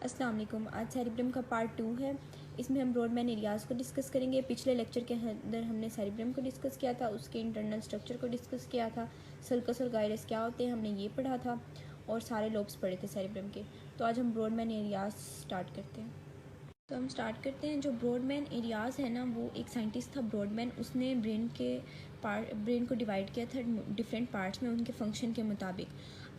अस्सलाम वालेकुम। आज सेरिब्रम का पार्ट 2 है। इसमें हम ब्रॉडबैंड एरियाज़ को डिस्कस करेंगे। पिछले लेक्चर के अंदर हमने सेरिब्रम को डिस्कस किया था, उसके इंटरनल स्ट्रक्चर को डिस्कस किया था, सल्कस और गायरस क्या होते हैं हमने ये पढ़ा था और सारे लोब्स पढ़े थे सेरिब्रम के। तो आज हम ब्रॉडबैंड एरियाज़ स्टार्ट करते हैं। तो हम स्टार्ट करते हैं। जो ब्रॉडबैंड एरियाज़ है ना, वो एक साइंटिस्ट था ब्रॉडबैंड, उसने ब्रेन को डिवाइड किया था डिफरेंट पार्ट्स में उनके फंक्शन के मुताबिक।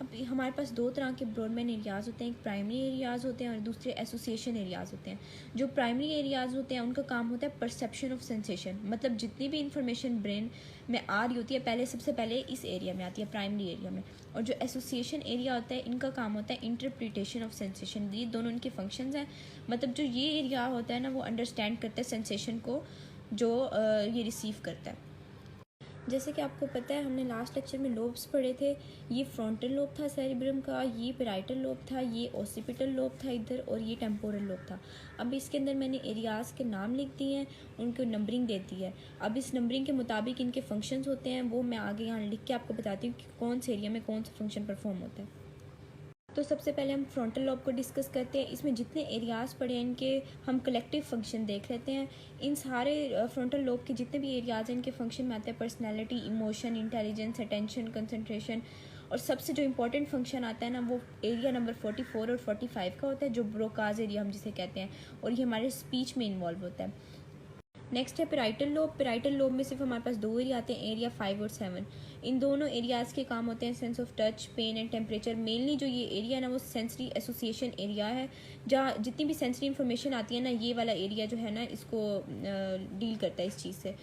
अब हमारे पास दो तरह के ब्रॉडबैंड एरियाज़ होते हैं, एक प्राइमरी एरियाज़ होते हैं और दूसरे एसोसिएशन एरियाज़ होते हैं। जो प्राइमरी एरियाज़ होते हैं उनका काम होता है परसेप्शन ऑफ सेंसेशन, मतलब जितनी भी इंफॉर्मेशन ब्रेन में आ रही होती है सबसे पहले इस एरिया में आती है, प्राइमरी एरिया में। और जो एसोसिएशन एरिया होता है इनका काम होता है इंटरप्रिटेशन ऑफ सेंसेशन। ये दोनों इनके फंक्शंस हैं। मतलब जो ये एरिया होता है ना, वो अंडरस्टैंड करता है सेंसेशन को जो ये रिसीव करता है। जैसे कि आपको पता है, हमने लास्ट लेक्चर में लोब्स पढ़े थे। ये फ्रंटल लोब था सेरिब्रम का, ये पैराइटल लोब था, ये ओसिपिटल लोब था इधर, और ये टेम्पोरल लोब था। अब इसके अंदर मैंने एरियाज़ के नाम लिख दिए हैं, उनको नंबरिंग दे दी है। अब इस नंबरिंग के मुताबिक इनके फंक्शंस होते हैं, वो मैं आगे यहाँ लिख के आपको बताती हूँ कि कौन से एरिया में कौन सा फंक्शन परफॉर्म होता है। तो सबसे पहले हम फ्रंटल लोब को डिस्कस करते हैं। इसमें जितने एरियाज़ पड़े हैं इनके हम कलेक्टिव फंक्शन देख लेते हैं। इन सारे फ्रंटल लोब के जितने भी एरियाज़ हैं इनके फंक्शन में आते हैं personality, emotion, intelligence, attention, concentration. और सबसे जो इंपॉर्टेंट फंक्शन आता है ना, वो एरिया नंबर 44 और 45 का होता है, जो ब्रोकाज एरिया हम जिसे कहते हैं, और ये हमारे स्पीच में इन्वॉल्व होता है। नेक्स्ट है पैराइटल लोब। पैराइटल लोब में सिर्फ हमारे पास दो एरिया आते हैं, एरिया 5 और 7। इन दोनों एरियाज़ के काम होते हैं sense of touch, pain and temperature. Mainly जो ये एरिया है ना, वो सेंसरी एसोसिएशन एरिया है, जहाँ जितनी भी सेंसरी इन्फॉर्मेशन आती है ना, ये वाला एरिया जो है ना, इसको डील करता है इस चीज़ से।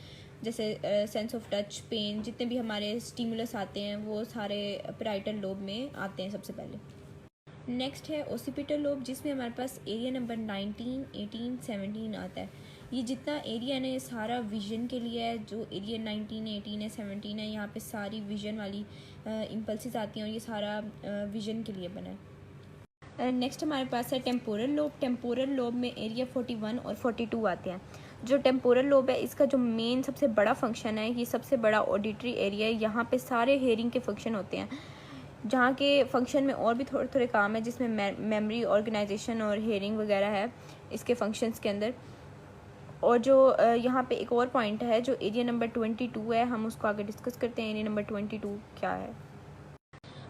जैसे सेंस ऑफ टच, पेन, जितने भी हमारे स्टिमुलस आते हैं वो सारे पैराइटल लोब में आते हैं सबसे पहले। नेक्स्ट है ओसिपिटल लोब, जिसमें हमारे पास एरिया नंबर 19, 18, 17 आता है। ये जितना एरिया है ना, ये सारा विजन के लिए है। जो एरिया 19, 18 है, 17 है, यहाँ पे सारी विजन वाली इम्पल्सेस आती हैं और ये सारा विजन के लिए बना है। नेक्स्ट हमारे पास है टेम्पोरल लोब। टेम्पोरल लोब में एरिया 41 और 42 आते हैं। जो टेम्पोरल लोब है, इसका जो मेन सबसे बड़ा फंक्शन है, ये सबसे बड़ा ऑडिटरी एरिया है। यहाँ पे सारे हेयरिंग के फंक्शन होते हैं। जहाँ के फंक्शन में और भी थोड़े थोड़े काम है, जिसमें मेमोरी, ऑर्गेनाइजेशन और हेयरिंग वगैरह है इसके फंक्शंस के अंदर। और जो यहाँ पे एक और पॉइंट है, जो एरिया नंबर 22 है, हम उसको आगे डिस्कस करते हैं। एरिया नंबर 22 क्या है।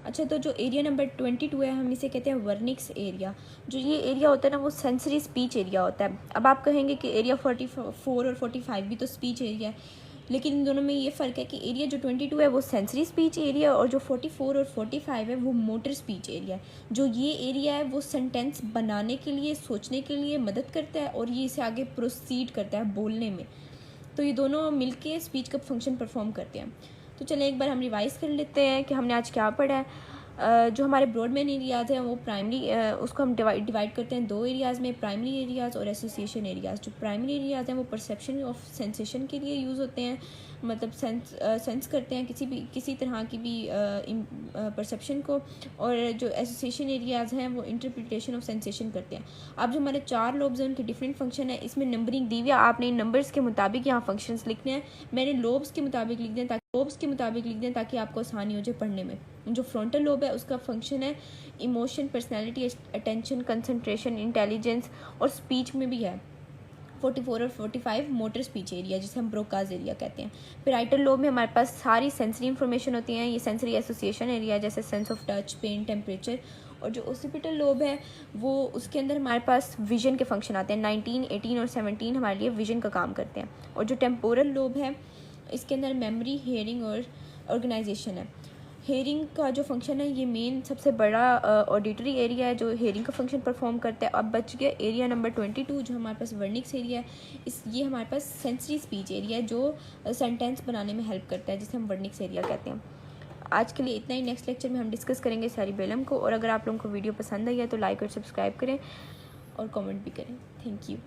अच्छा, तो जो एरिया नंबर 22 है, हम इसे कहते हैं वर्निक्स एरिया। जो ये एरिया होता है ना, वो सेंसरी स्पीच एरिया होता है। अब आप कहेंगे कि एरिया 44 और 45 भी तो स्पीच एरिया है, लेकिन इन दोनों में ये फ़र्क है कि एरिया जो 22 है वो सेंसरी स्पीच एरिया, और जो 44 और 45 है वो मोटर स्पीच एरिया है। जो ये एरिया है वो सेंटेंस बनाने के लिए, सोचने के लिए मदद करता है, और ये इसे आगे प्रोसीड करता है बोलने में। तो ये दोनों मिलके स्पीच का फंक्शन परफॉर्म करते हैं। तो चलें एक बार हम रिवाइज़ कर लेते हैं कि हमने आज क्या पढ़ा है। जो हमारे ब्रॉडबैंड एरियाज़ हैं वो प्राइमरी, उसको हम डिवाइड करते हैं दो एरियाज़ में, प्राइमरी एरियाज़ और एसोसिएशन एरियाज़। जो प्राइमरी एरियाज़ हैं वो परसेप्शन ऑफ सेंसेशन के लिए यूज़ होते हैं, मतलब सेंस करते हैं किसी तरह की भी परसेप्शन को। और जो एसोसिएशन एरियाज़ हैं वो इंटरप्रिटेशन ऑफ सेंसेशन करते हैं। अब जो हमारे चार लोब्स हैं उनके डिफरेंट फंक्शन है। इसमें नंबरिंग दी हुई है, आपने इन नंबर्स के मुताबिक यहाँ फंक्शंस लिखने हैं। मैंने लोब्स के मुताबिक लिख दें ताकि आपको आसानी हो जाए पढ़ने में। जो फ्रंटल लोब है उसका फंक्शन है emotion, personality, attention, concentration, intelligence, और स्पीच में भी है 44 और 45 मोटर स्पीच एरिया, जिसे हम ब्रोकाज एरिया कहते हैं। पैराइटल लोब में हमारे पास सारी सेंसरी इंफॉर्मेशन होती हैं। ये सेंसरी एसोसिएशन एरिया, जैसे sense of touch, pain, temperature. और जो ओसिपिटल लोब है वो उसके अंदर हमारे पास विजन के फंक्शन आते हैं। 19, 18 और 17 हमारे लिए विजन का काम करते हैं। और जो टेम्पोरल लोब है इसके अंदर मेमोरी, हेयरिंग और ऑर्गेनाइजेशन है। हेयरिंग का जो फंक्शन है ये मेन सबसे बड़ा ऑडिटरी एरिया है जो हेयरिंग का फंक्शन परफॉर्म करता है। अब बच गया एरिया नंबर 22 जो हमारे पास वर्निक्स एरिया है। ये हमारे पास सेंसरी स्पीच एरिया है जो सेंटेंस बनाने में हेल्प करता है, जिसे हम वर्निक्स एरिया कहते हैं। आज के लिए इतना ही। नेक्स्ट लेक्चर में हम डिस्कस करेंगे सेरिबेलम को। और अगर आप लोगों को वीडियो पसंद आई है तो लाइक और सब्सक्राइब करें और कमेंट भी करें। Thank you.